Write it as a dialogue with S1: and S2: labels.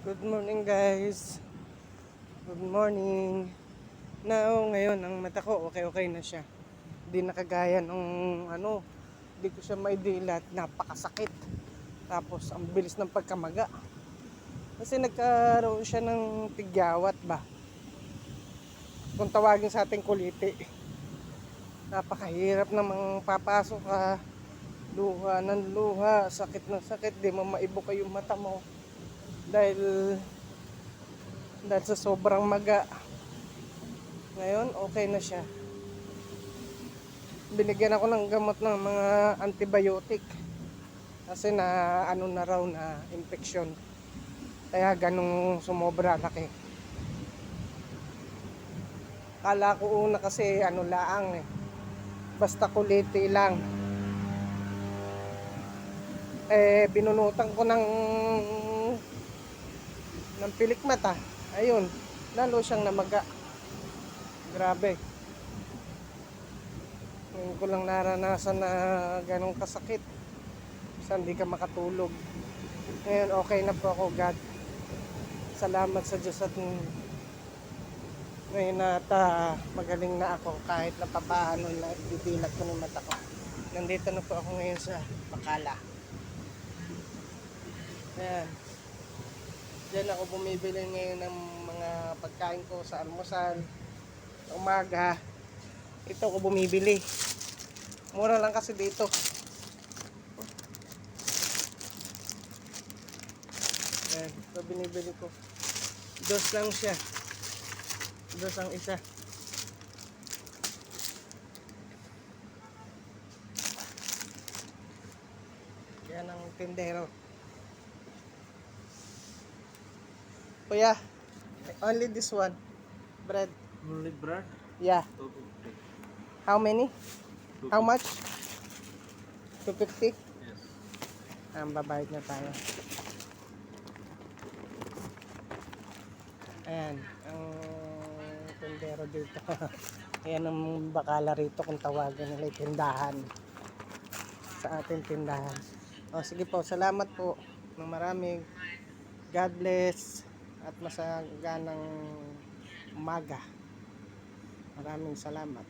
S1: Good morning guys. Good morning. Ngayon ang mata ko okay na siya. Hindi nakagaya nung hindi ko siya maidilat, napakasakit. Tapos ang bilis ng pagkamaga. Kasi nagkaroon siya ng tigyawat ba. Kung tawagin sa ating kuliti. Napakahirap namang papasok ka. Luha ng luha, sakit ng sakit, di mo maibuka yung mata mo. Dahil sa sobrang maga. Ngayon okay na siya. Binigyan ako ng gamot ng mga antibiotic kasi na na raw na infection, kaya ganung sumobra laki. Kala ko una kasi laang basta kuliti lang, binunutan ko ng pilik mata, ayun lalo siyang namaga. Grabe, ngayon ko lang naranasan na ganong kasakit, basta hindi ka makatulog. Ngayon okay na po ako, God. Salamat sa Diyos at ngayon magaling na ako kahit na papaano na ibibilat ko ng mata ko. Nandito na po ako ngayon sa Bacala. Ayan. Diyan ako bumibili ngayon ng mga pagkain ko sa almusal. Sa umaga, ito ako bumibili. Mura lang kasi dito. Ayan, ito binibili ko. Dos lang siya. Dos ang isa. Yan ang tindero. Kuya, only this one. Bread.
S2: Only bread?
S1: Yeah.
S2: 250.
S1: How many?
S2: 250.
S1: How much? 250?
S2: Yes.
S1: Babayad na tayo. Ayan, ang tindero dito. Ayan ang Bacala rito kung tawagan nila tindahan. Sa ating tindahan. O sige po, salamat po ng maraming. God bless at masaganang umaga. Maraming salamat.